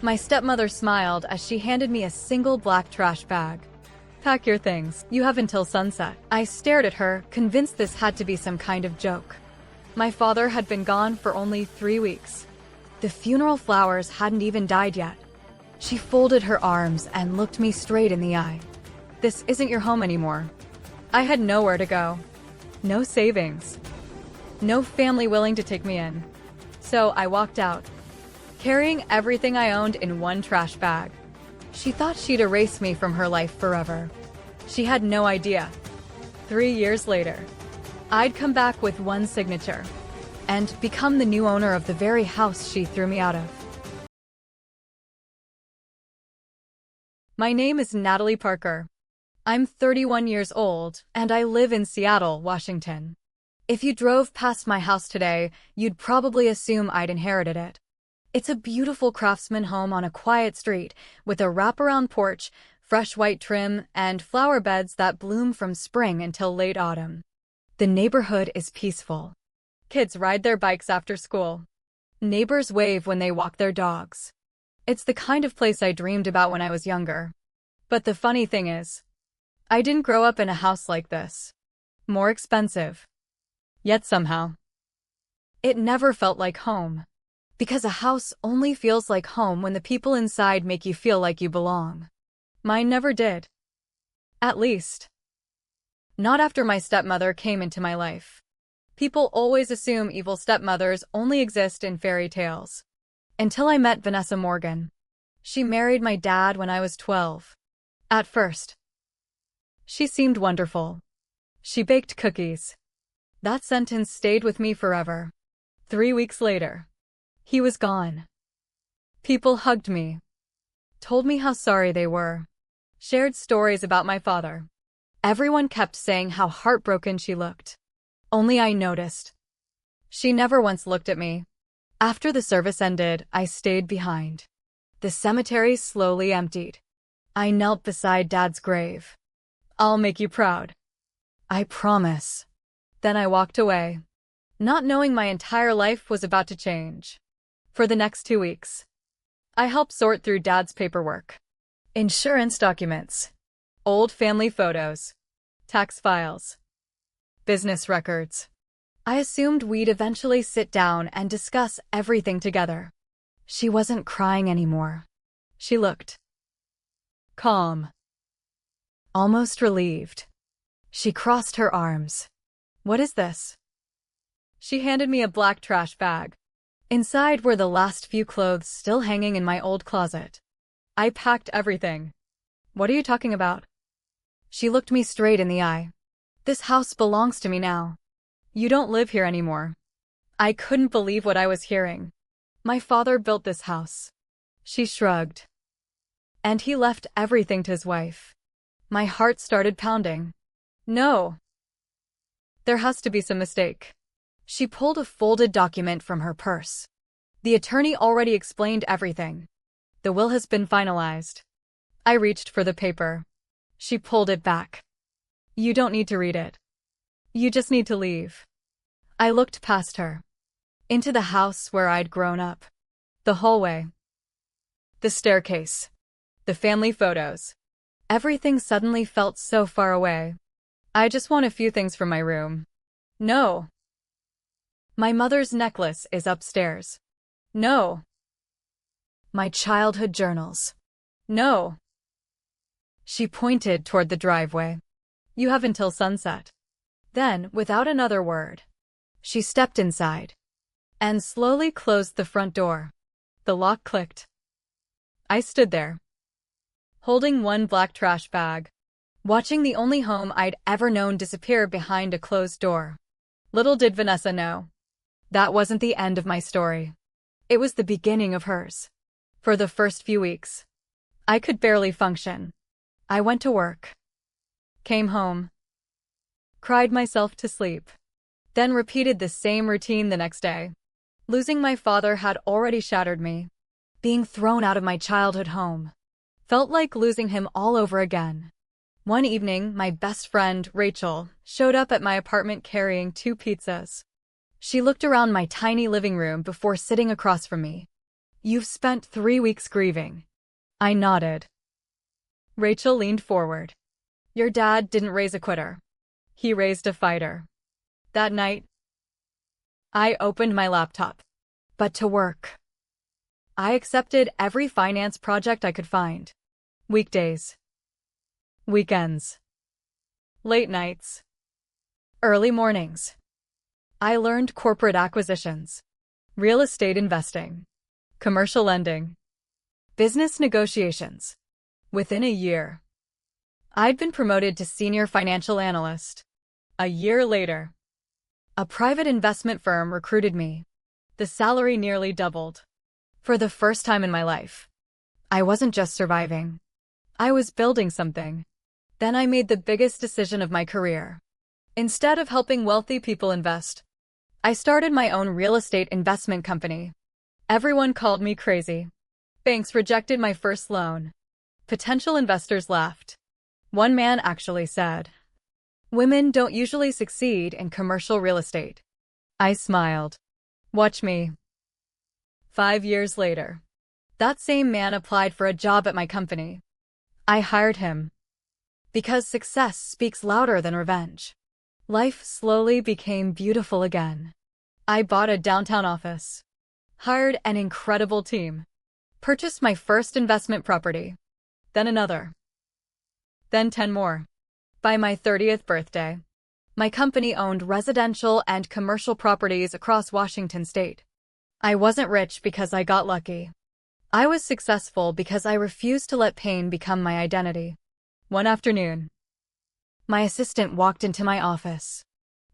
My stepmother smiled as she handed me a single black trash bag. "Pack your things. You have until sunset." I stared at her, convinced this had to be some kind of joke. My father had been gone for only 3 weeks. The funeral flowers hadn't even died yet. She folded her arms and looked me straight in the eye. "This isn't your home anymore." I had nowhere to go. No savings. No family willing to take me in. So I walked out, carrying everything I owned in one trash bag. She thought she'd erase me from her life forever. She had no idea. 3 years later, I'd come back with one signature and become the new owner of the very house she threw me out of. My name is Natalie Parker. I'm 31 years old, and I live in Seattle, Washington. If you drove past my house today, you'd probably assume I'd inherited it. It's a beautiful craftsman home on a quiet street with a wraparound porch, fresh white trim, and flower beds that bloom from spring until late autumn. The neighborhood is peaceful. Kids ride their bikes after school. Neighbors wave when they walk their dogs. It's the kind of place I dreamed about when I was younger. But the funny thing is, I didn't grow up in a house like this. More expensive. Yet somehow, it never felt like home. Because a house only feels like home when the people inside make you feel like you belong. Mine never did. At least, not after my stepmother came into my life. People always assume evil stepmothers only exist in fairy tales. Until I met Vanessa Morgan. She married my dad when I was 12. At first, she seemed wonderful. She baked cookies. That sentence stayed with me forever. 3 weeks later, he was gone. People hugged me, told me how sorry they were, shared stories about my father. Everyone kept saying how heartbroken she looked. Only I noticed. She never once looked at me. After the service ended, I stayed behind. The cemetery slowly emptied. I knelt beside Dad's grave. "I'll make you proud. I promise." Then I walked away, not knowing my entire life was about to change. For the next 2 weeks, I helped sort through Dad's paperwork. Insurance documents, old family photos, tax files, business records. I assumed we'd eventually sit down and discuss everything together. She wasn't crying anymore. She looked calm, almost relieved. She crossed her arms. "What is this?" She handed me a black trash bag. Inside were the last few clothes still hanging in my old closet. I packed everything. "What are you talking about?" She looked me straight in the eye. "This house belongs to me now. You don't live here anymore." I couldn't believe what I was hearing. "My father built this house." She shrugged. "And he left everything to his wife." My heart started pounding. "No. There has to be some mistake." She pulled a folded document from her purse. "The attorney already explained everything. The will has been finalized." I reached for the paper. She pulled it back. "You don't need to read it. You just need to leave." I looked past her. Into the house where I'd grown up. The hallway. The staircase. The family photos. Everything suddenly felt so far away. "I just want a few things from my room." "No." "My mother's necklace is upstairs." "No." "My childhood journals." "No." She pointed toward the driveway. "You have until sunset." Then, without another word, she stepped inside and slowly closed the front door. The lock clicked. I stood there, holding one black trash bag, watching the only home I'd ever known disappear behind a closed door. Little did Vanessa know, that wasn't the end of my story. It was the beginning of hers. For the first few weeks, I could barely function. I went to work, came home, cried myself to sleep, then repeated the same routine the next day. Losing my father had already shattered me. Being thrown out of my childhood home felt like losing him all over again. One evening, my best friend, Rachel, showed up at my apartment carrying 2 pizzas. She looked around my tiny living room before sitting across from me. You've spent 3 weeks grieving. I nodded. Rachel leaned forward. Your dad didn't raise a quitter. He raised a fighter. That night, I opened my laptop. But to work. I accepted every finance project I could find. Weekdays. Weekends. Late nights. Early mornings. I learned corporate acquisitions, real estate investing, commercial lending, business negotiations. Within a year, I'd been promoted to senior financial analyst. A year later, a private investment firm recruited me. The salary nearly doubled. For the first time in my life, I wasn't just surviving. I was building something. Then I made the biggest decision of my career. Instead of helping wealthy people invest, I started my own real estate investment company. Everyone called me crazy. Banks rejected my first loan. Potential investors laughed. One man actually said, "Women don't usually succeed in commercial real estate." I smiled. Watch me. 5 years later, that same man applied for a job at my company. I hired him. Because success speaks louder than revenge. Life slowly became beautiful again. I bought a downtown office, hired an incredible team, purchased my first investment property, then another, then 10 more. By my 30th birthday, my company owned residential and commercial properties across Washington state. I wasn't rich because I got lucky. I was successful because I refused to let pain become my identity. One afternoon, my assistant walked into my office.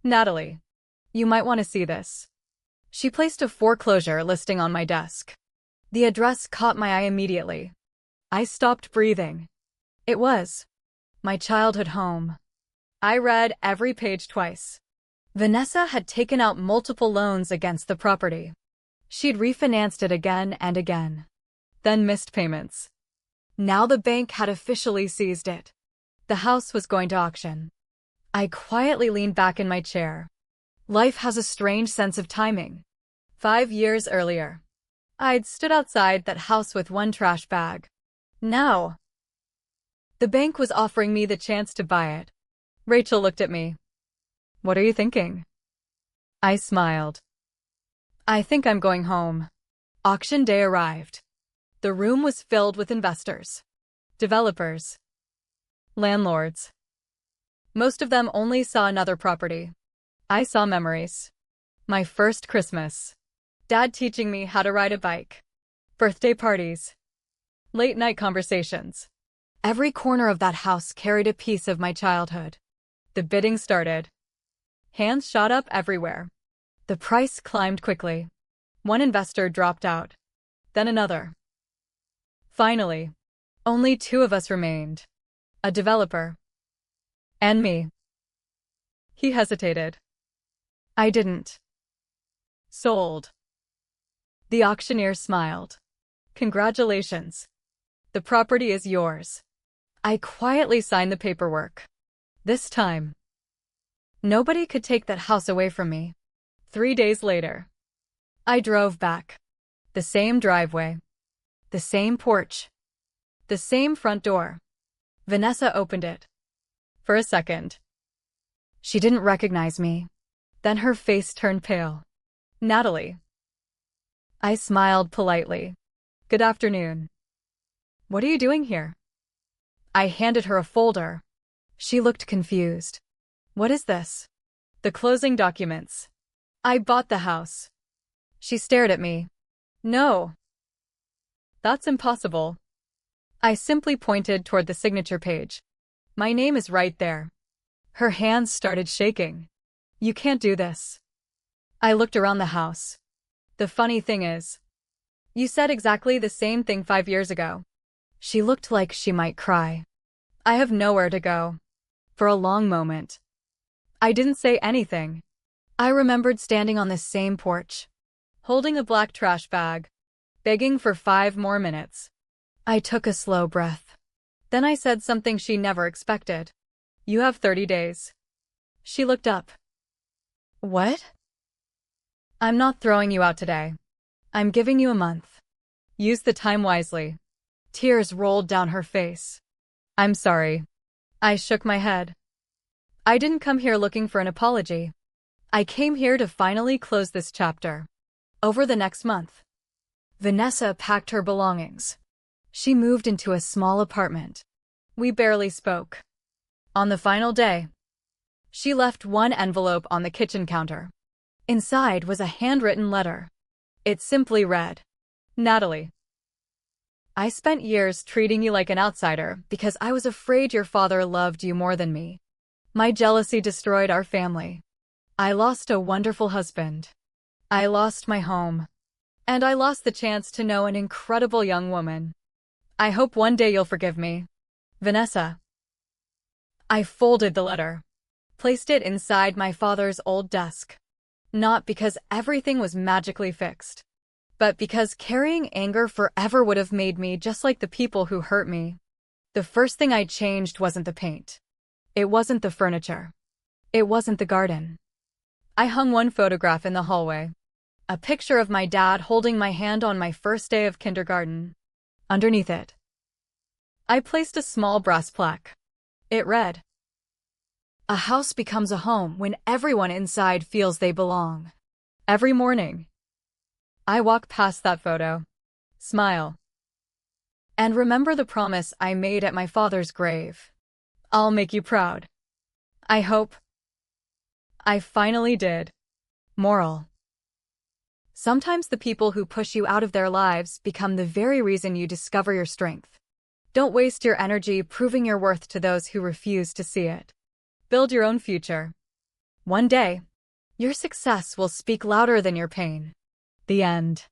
"Natalie, you might want to see this." She placed a foreclosure listing on my desk. The address caught my eye immediately. I stopped breathing. It was my childhood home. I read every page twice. Vanessa had taken out multiple loans against the property. She'd refinanced it again and again. Then missed payments. Now the bank had officially seized it. The house was going to auction. I quietly leaned back in my chair. Life has a strange sense of timing. 5 years earlier, I'd stood outside that house with one trash bag. Now, the bank was offering me the chance to buy it. Rachel looked at me. "What are you thinking?" I smiled. "I think I'm going home." Auction day arrived. The room was filled with investors, developers, landlords. Most of them only saw another property. I saw memories. My first Christmas. Dad teaching me how to ride a bike. Birthday parties. Late night conversations. Every corner of that house carried a piece of my childhood. The bidding started. Hands shot up everywhere. The price climbed quickly. One investor dropped out. Then another. Finally, only 2 of us remained. A developer. And me. He hesitated. I didn't. Sold. The auctioneer smiled. "Congratulations. The property is yours." I quietly signed the paperwork. This time, nobody could take that house away from me. 3 days later, I drove back. The same driveway. The same porch. The same front door. Vanessa opened it. For a second, she didn't recognize me. Then her face turned pale. "Natalie." I smiled politely. "Good afternoon. What are you doing here?" I handed her a folder. She looked confused. "What is this?" "The closing documents. I bought the house." She stared at me. "No. That's impossible." I simply pointed toward the signature page. "My name is right there." Her hands started shaking. "You can't do this." I looked around the house. "The funny thing is, you said exactly the same thing 5 years ago." She looked like she might cry. "I have nowhere to go." For a long moment, I didn't say anything. I remembered standing on this same porch, holding a black trash bag, begging for 5 more minutes. I took a slow breath. Then I said something she never expected. "You have 30 days. She looked up. "What?" "I'm not throwing you out today. I'm giving you a month. Use the time wisely. Tears rolled down her face. I'm sorry. I shook my head. I didn't come here looking for an apology. I came here to finally close this chapter. Over the next month, Vanessa packed her belongings. She moved into a small apartment. We barely spoke. On the final day, she left one envelope on the kitchen counter. Inside was a handwritten letter. It simply read, Natalie, I spent years treating you like an outsider because I was afraid your father loved you more than me. My jealousy destroyed our family. I lost a wonderful husband. I lost my home. And I lost the chance to know an incredible young woman. I hope one day you'll forgive me. Vanessa. I folded the letter, placed it inside my father's old desk. Not because everything was magically fixed, but because carrying anger forever would have made me just like the people who hurt me. The first thing I changed wasn't the paint. It wasn't the furniture. It wasn't the garden. I hung one photograph in the hallway. A picture of my dad holding my hand on my first day of kindergarten. Underneath it, I placed a small brass plaque. It read, A house becomes a home when everyone inside feels they belong. Every morning, I walk past that photo, smile, and remember the promise I made at my father's grave. I'll make you proud. I hope. I finally did. Moral. Sometimes the people who push you out of their lives become the very reason you discover your strength. Don't waste your energy proving your worth to those who refuse to see it. Build your own future. One day, your success will speak louder than your pain. The end.